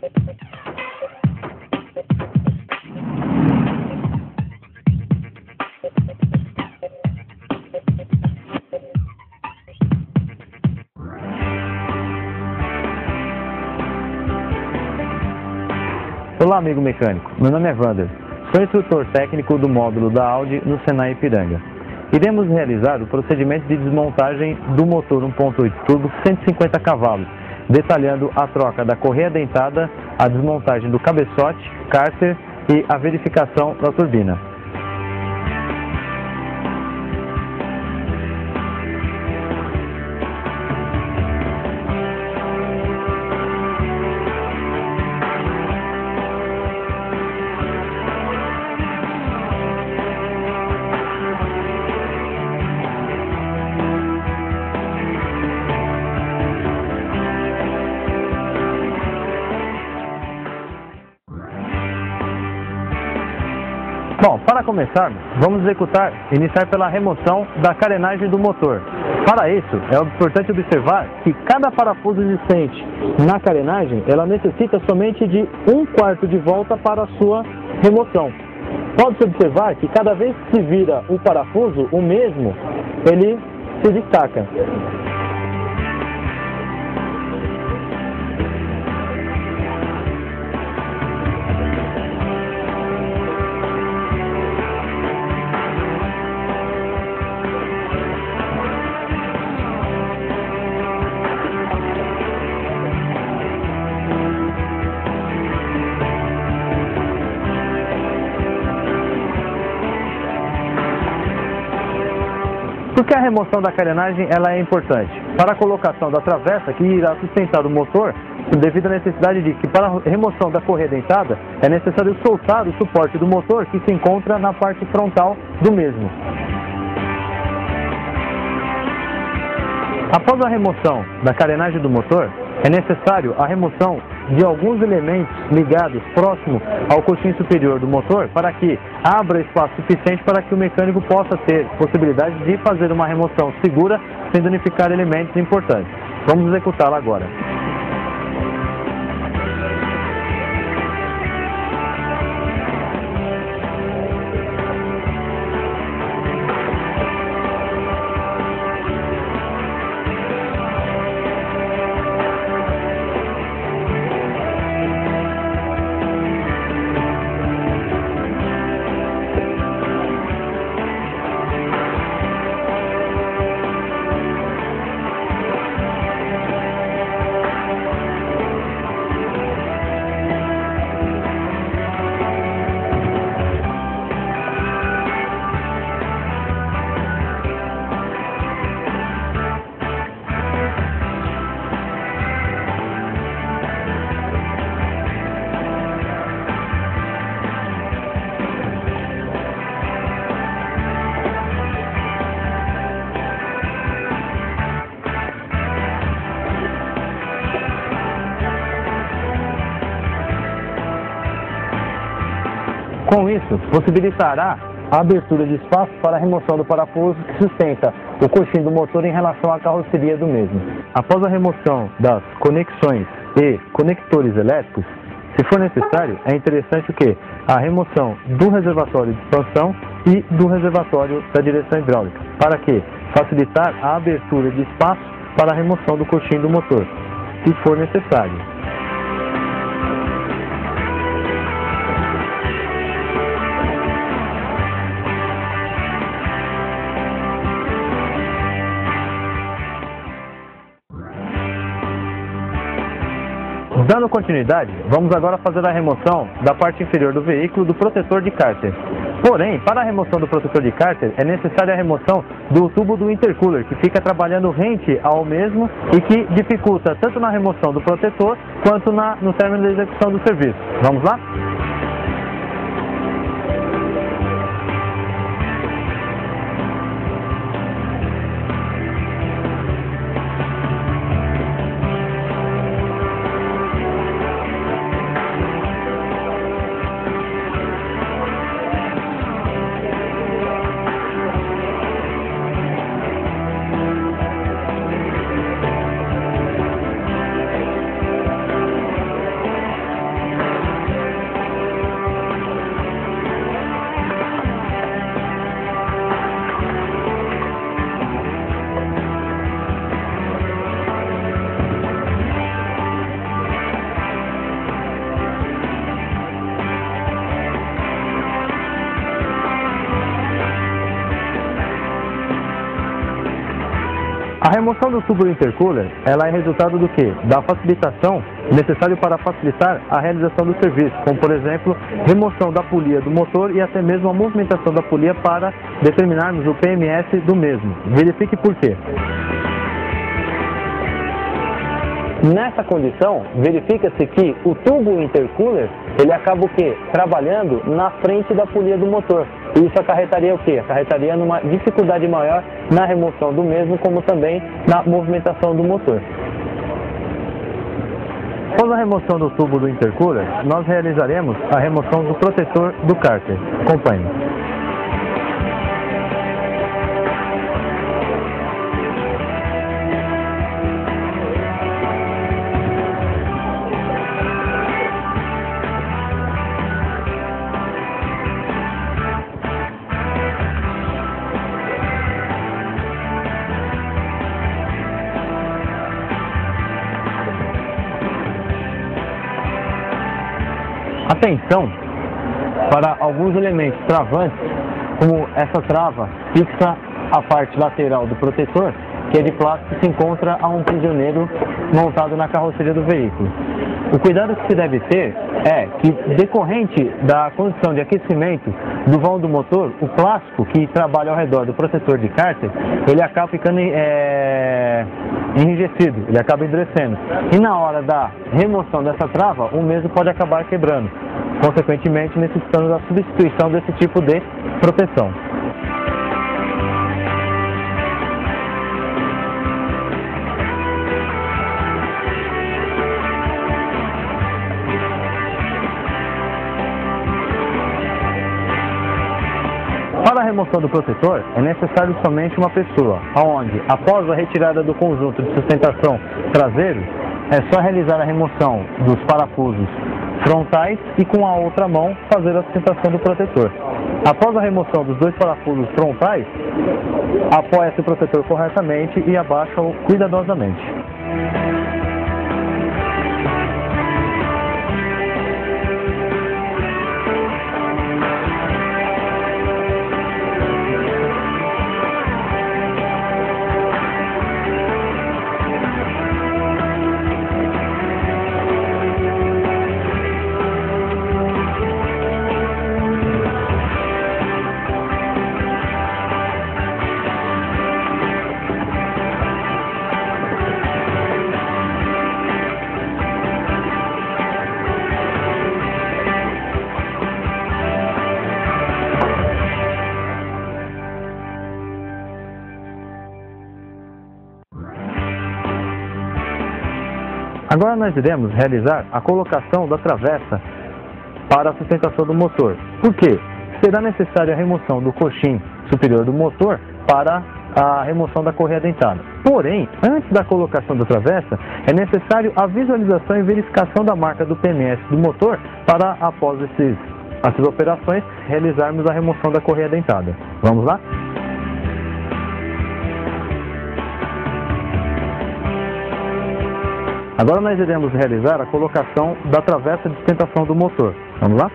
Olá, amigo mecânico. Meu nome é Wander. Sou instrutor técnico do módulo da Audi no Senai Ipiranga. Iremos realizar o procedimento de desmontagem do motor 1.8 turbo 150 cavalos, detalhando a troca da correia dentada, a desmontagem do cabeçote, cárter e a verificação da turbina. Bom, para começarmos, vamos iniciar pela remoção da carenagem do motor. Para isso, é importante observar que cada parafuso existente na carenagem, ela necessita somente de 1/4 de volta para a sua remoção. Pode-se observar que cada vez que se vira o parafuso, o mesmo, ele se destaca. Por que a remoção da carenagem ela é importante? Para a colocação da travessa que irá sustentar o motor, devido à necessidade de que para a remoção da correia dentada é necessário soltar o suporte do motor que se encontra na parte frontal do mesmo. Após a remoção da carenagem do motor, é necessário a remoção de alguns elementos ligados próximo ao coxim superior do motor para que abra espaço suficiente para que o mecânico possa ter possibilidade de fazer uma remoção segura sem danificar elementos importantes. Vamos executá-la agora. Com isso, possibilitará a abertura de espaço para a remoção do parafuso que sustenta o coxim do motor em relação à carroceria do mesmo. Após a remoção das conexões e conectores elétricos, se for necessário, é interessante a remoção do reservatório de expansão e do reservatório da direção hidráulica, para facilitar a abertura de espaço para a remoção do coxim do motor, se for necessário. Dando continuidade, vamos agora fazer a remoção da parte inferior do veículo do protetor de cárter. Porém, para a remoção do protetor de cárter é necessária a remoção do tubo do intercooler, que fica trabalhando rente ao mesmo e que dificulta tanto na remoção do protetor quanto no término da execução do serviço. Vamos lá? A remoção do tubo intercooler, ela é resultado do quê? Da facilitação necessária para facilitar a realização do serviço, como por exemplo, remoção da polia do motor e até mesmo a movimentação da polia para determinarmos o PMS do mesmo. Verifique por quê. Nessa condição, verifica-se que o tubo intercooler, ele acaba o quê? Trabalhando na frente da polia do motor. Isso acarretaria o quê? Acarretaria numa dificuldade maior na remoção do mesmo, como também na movimentação do motor. Após a remoção do tubo do intercooler, nós realizaremos a remoção do protetor do cárter. Acompanhe. Atenção para alguns elementos travantes, como essa trava fixa a parte lateral do protetor, que é de plástico, se encontra a um prisioneiro montado na carroceria do veículo. O cuidado que se deve ter é que, decorrente da condição de aquecimento do vão do motor, o plástico que trabalha ao redor do protetor de cárter, ele acaba ficando enrijecido, ele acaba endurecendo. E na hora da remoção dessa trava, o mesmo pode acabar quebrando, consequentemente necessitando da substituição desse tipo de proteção. Para a remoção do protetor, é necessário somente uma pessoa, onde, após a retirada do conjunto de sustentação traseiro, é só realizar a remoção dos parafusos frontais e com a outra mão fazer a sustentação do protetor. Após a remoção dos dois parafusos frontais, apoia-se o protetor corretamente e abaixa-o cuidadosamente. Agora nós iremos realizar a colocação da travessa para a sustentação do motor. Por quê? Será necessária a remoção do coxim superior do motor para a remoção da correia dentada. Porém, antes da colocação da travessa, é necessário a visualização e verificação da marca do PMS do motor para, após essas operações, realizarmos a remoção da correia dentada. Vamos lá? Agora nós iremos realizar a colocação da travessa de sustentação do motor. Vamos lá?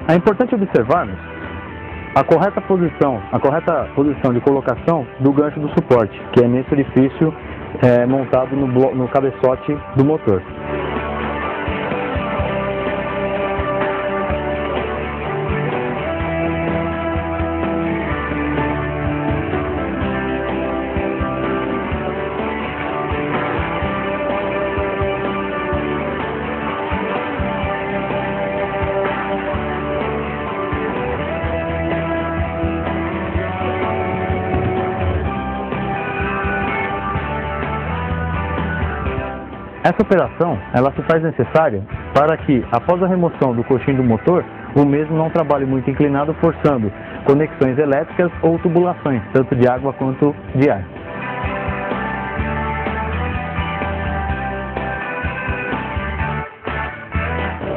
É importante observarmos a correta posição de colocação do gancho do suporte, que é nesse orifício montado no cabeçote do motor. Essa operação ela se faz necessária para que, após a remoção do coxim do motor, o mesmo não trabalhe muito inclinado, forçando conexões elétricas ou tubulações, tanto de água quanto de ar.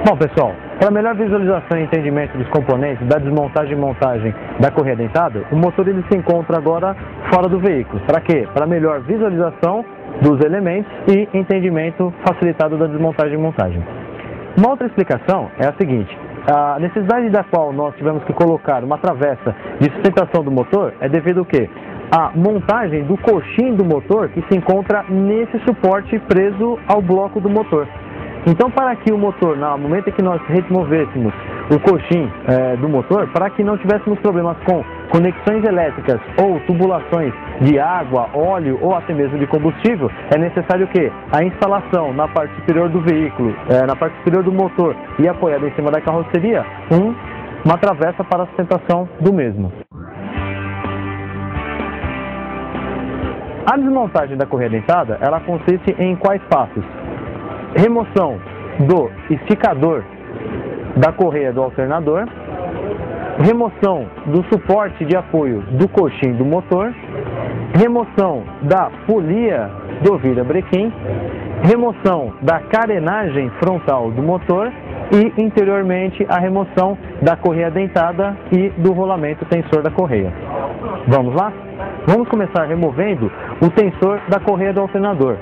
Bom, pessoal, para melhor visualização e entendimento dos componentes da desmontagem e montagem da correia dentada, o motor ele se encontra agora fora do veículo. Para quê? Para melhor visualização dos elementos e entendimento facilitado da desmontagem e montagem. Uma outra explicação é a seguinte: a necessidade da qual nós tivemos que colocar uma travessa de sustentação do motor é devido ao quê? A montagem do coxim do motor que se encontra nesse suporte preso ao bloco do motor. Então, para que o motor, no momento em que nós removêssemos o coxim do motor, para que não tivéssemos problemas com conexões elétricas ou tubulações de água, óleo ou até mesmo de combustível, é necessário que a instalação na parte superior do veículo, na parte superior do motor e apoiada em cima da carroceria, uma travessa para a sustentação do mesmo. A desmontagem da correia dentada, ela consiste em quais passos? Remoção do esticador da correia do alternador, remoção do suporte de apoio do coxim do motor, remoção da polia do virabrequim, remoção da carenagem frontal do motor e, interiormente, a remoção da correia dentada e do rolamento tensor da correia. Vamos lá? Vamos começar removendo o tensor da correia do alternador.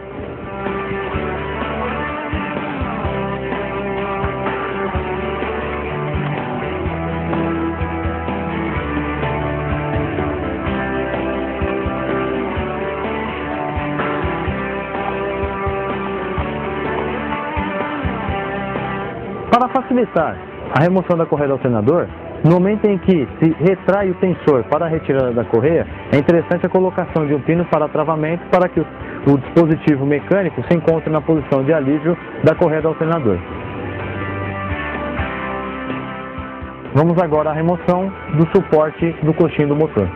Para facilitar a remoção da correia do alternador, no momento em que se retrai o tensor para a retirada da correia, é interessante a colocação de um pino para travamento para que o dispositivo mecânico se encontre na posição de alívio da correia do alternador. Vamos agora à remoção do suporte do coxim do motor.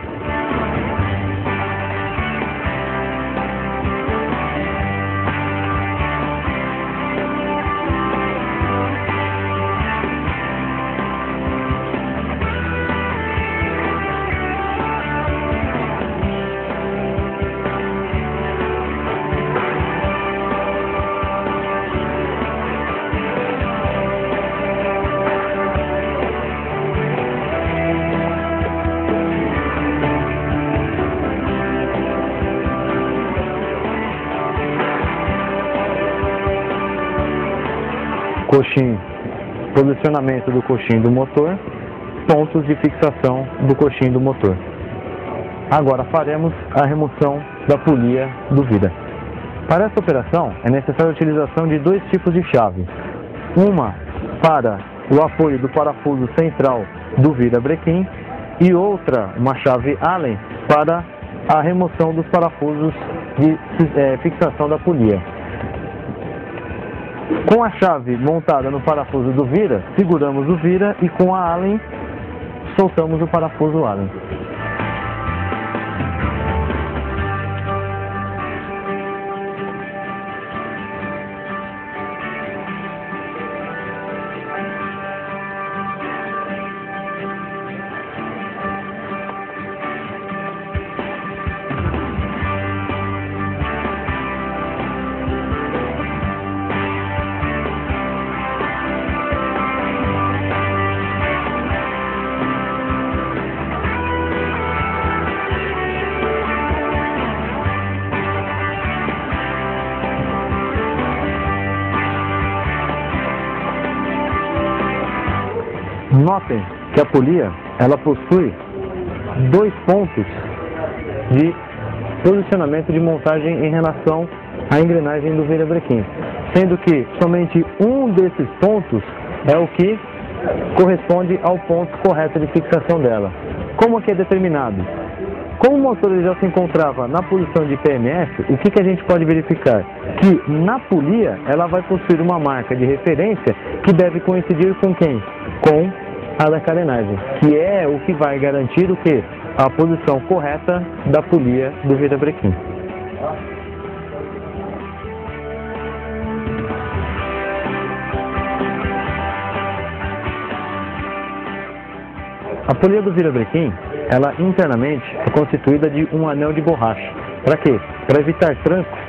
Coxim, posicionamento do coxim do motor, pontos de fixação do coxim do motor. Agora faremos a remoção da polia do vira. Para essa operação é necessária a utilização de dois tipos de chave. Uma para o apoio do parafuso central do virabrequim e outra, uma chave Allen, para a remoção dos parafusos de fixação da polia. Com a chave montada no parafuso do vira, seguramos o vira e com a Allen soltamos o parafuso Allen. Notem que a polia ela possui dois pontos de posicionamento de montagem em relação à engrenagem do virabrequim, sendo que somente um desses pontos é o que corresponde ao ponto correto de fixação dela. Como que é determinado? Como o motor já se encontrava na posição de PMF, o que a gente pode verificar? Que na polia ela vai possuir uma marca de referência que deve coincidir com quem? Com a da carenagem, que é o que vai garantir o quê? A posição correta da polia do virabrequim. A polia do virabrequim, ela internamente é constituída de um anel de borracha. Para quê? Para evitar trancos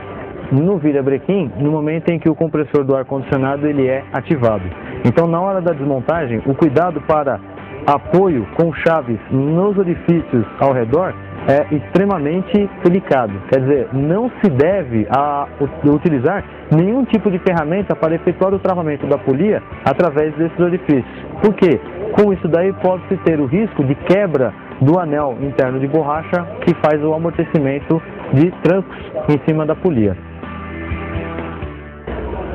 no virabrequim no momento em que o compressor do ar-condicionado ele é ativado. Então, na hora da desmontagem, o cuidado para apoio com chaves nos orifícios ao redor é extremamente delicado. Quer dizer, não se deve utilizar nenhum tipo de ferramenta para efetuar o travamento da polia através desses orifícios. Por quê? Com isso daí pode-se ter o risco de quebra do anel interno de borracha que faz o amortecimento de trancos em cima da polia.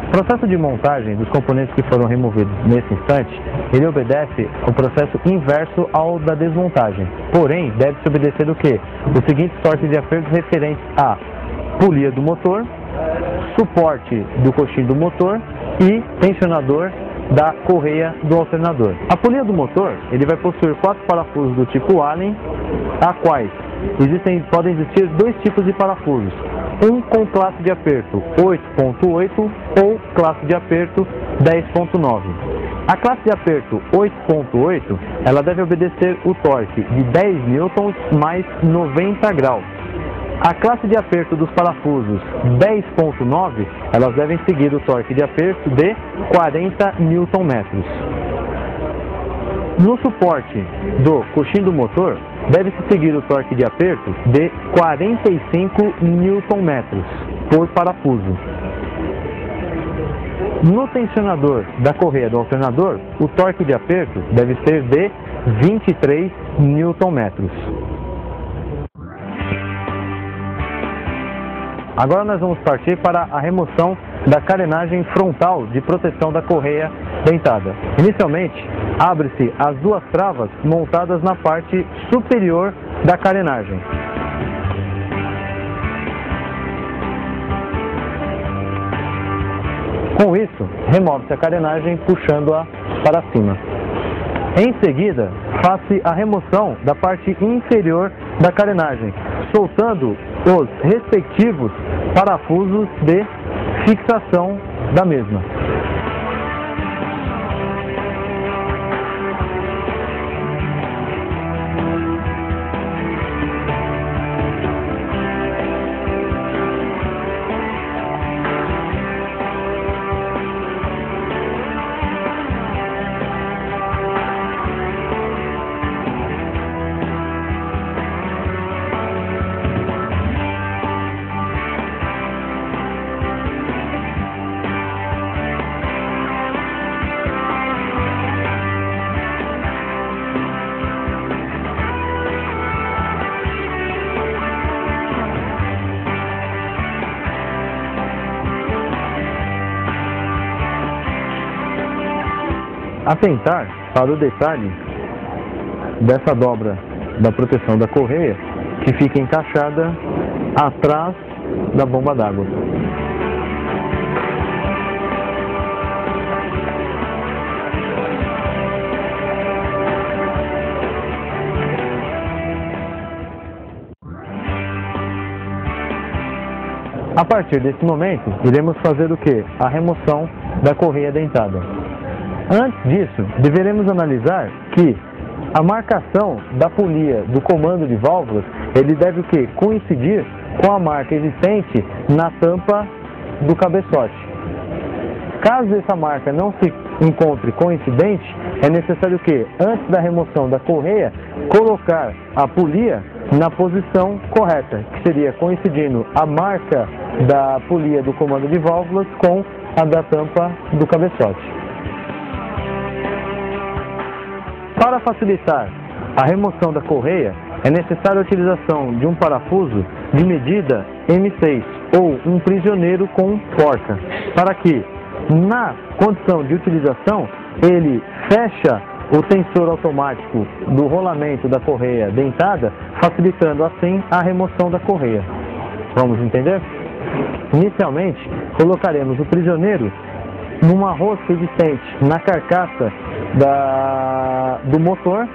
O processo de montagem dos componentes que foram removidos nesse instante, ele obedece o processo inverso ao da desmontagem. Porém, deve-se obedecer o quê? Os seguintes sortes de apertos referentes à polia do motor, suporte do coxim do motor e tensionador da correia do alternador. A polia do motor, ele vai possuir 4 parafusos do tipo Allen, a quais podem existir 2 tipos de parafusos. Um com classe de aperto 8.8 ou classe de aperto 10.9. A classe de aperto 8.8, ela deve obedecer o torque de 10 newtons mais 90 graus. A classe de aperto dos parafusos 10.9, elas devem seguir o torque de aperto de 40 Nm. No suporte do coxim do motor, deve-se seguir o torque de aperto de 45 Nm por parafuso. No tensionador da correia do alternador, o torque de aperto deve ser de 23 Nm. Agora nós vamos partir para a remoção da carenagem frontal de proteção da correia dentada. Inicialmente, abre-se as 2 travas montadas na parte superior da carenagem. Com isso, remove-se a carenagem puxando-a para cima. Em seguida, faz-se a remoção da parte inferior da carenagem, soltando os respectivos parafusos de fixação da mesma. Atentar para o detalhe dessa dobra da proteção da correia que fica encaixada atrás da bomba d'água. A partir desse momento, iremos fazer o que? A remoção da correia dentada. Antes disso, deveremos analisar que a marcação da polia do comando de válvulas, ele deve o quê? Coincidir com a marca existente na tampa do cabeçote. Caso essa marca não se encontre coincidente, é necessário que, antes da remoção da correia, colocar a polia na posição correta, que seria coincidindo a marca da polia do comando de válvulas com a da tampa do cabeçote. Para facilitar a remoção da correia, é necessária a utilização de um parafuso de medida M6 ou um prisioneiro com porca, para que, na condição de utilização, ele fecha o tensor automático do rolamento da correia dentada, facilitando assim a remoção da correia. Vamos entender? Inicialmente, colocaremos o prisioneiro numa rosca existente na carcaça do motor.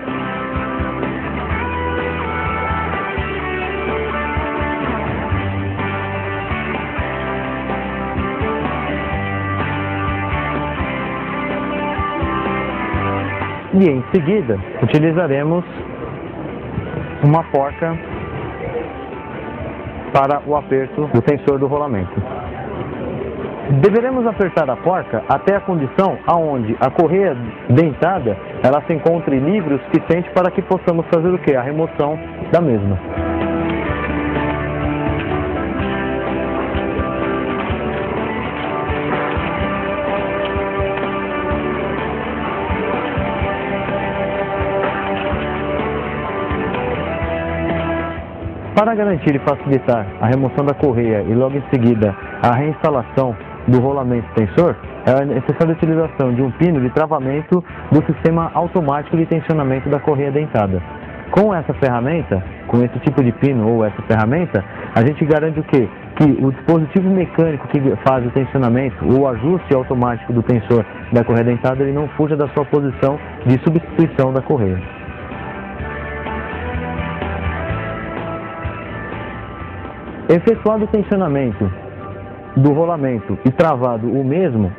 e em seguida utilizaremos uma porca para o aperto do tensor do rolamento. Deveremos apertar a porca até a condição aonde a correia dentada ela se encontre livre o suficiente para que possamos fazer o que? A remoção da mesma. Para garantir e facilitar a remoção da correia e logo em seguida a reinstalação do rolamento tensor, é necessária a utilização de um pino de travamento do sistema automático de tensionamento da correia dentada. Com essa ferramenta, com esse tipo de pino ou essa ferramenta, a gente garante o quê? Que o dispositivo mecânico que faz o tensionamento ou o ajuste automático do tensor da correia dentada ele não fuja da sua posição de substituição da correia. Efetuado o tensionamento do rolamento e travado o mesmo,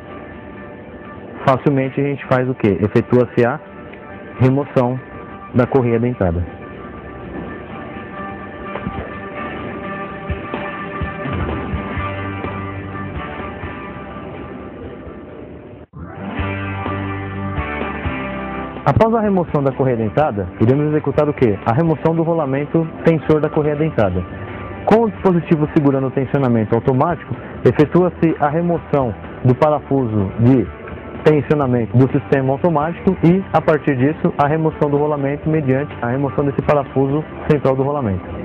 facilmente a gente faz o que? Efetua-se a remoção da correia dentada. Após a remoção da correia dentada, iremos executar o que? A remoção do rolamento tensor da correia dentada. Com o dispositivo segurando o tensionamento automático, efetua-se a remoção do parafuso de tensionamento do sistema automático e, a partir disso, a remoção do rolamento mediante a remoção desse parafuso central do rolamento.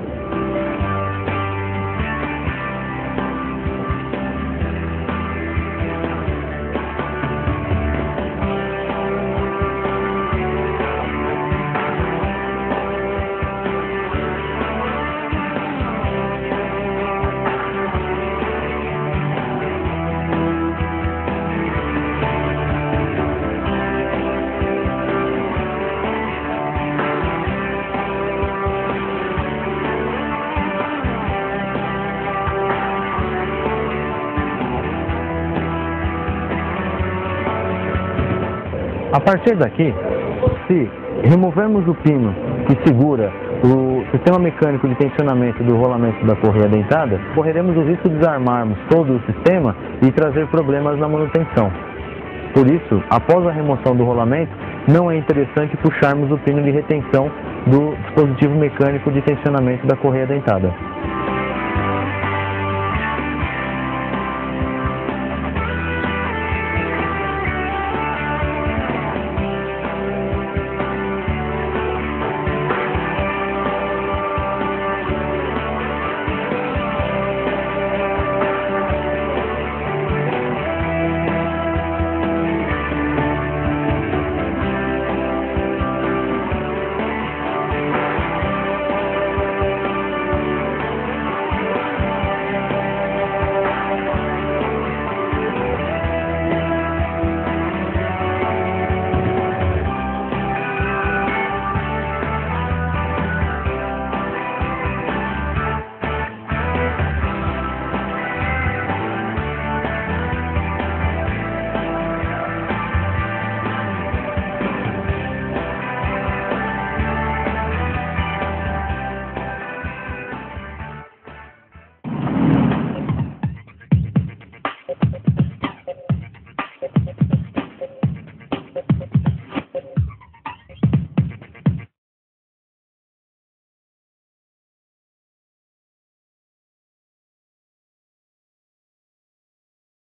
A partir daqui, se removermos o pino que segura o sistema mecânico de tensionamento do rolamento da correia dentada, correremos o risco de desarmarmos todo o sistema e trazer problemas na manutenção. Por isso, após a remoção do rolamento, não é interessante puxarmos o pino de retenção do dispositivo mecânico de tensionamento da correia dentada.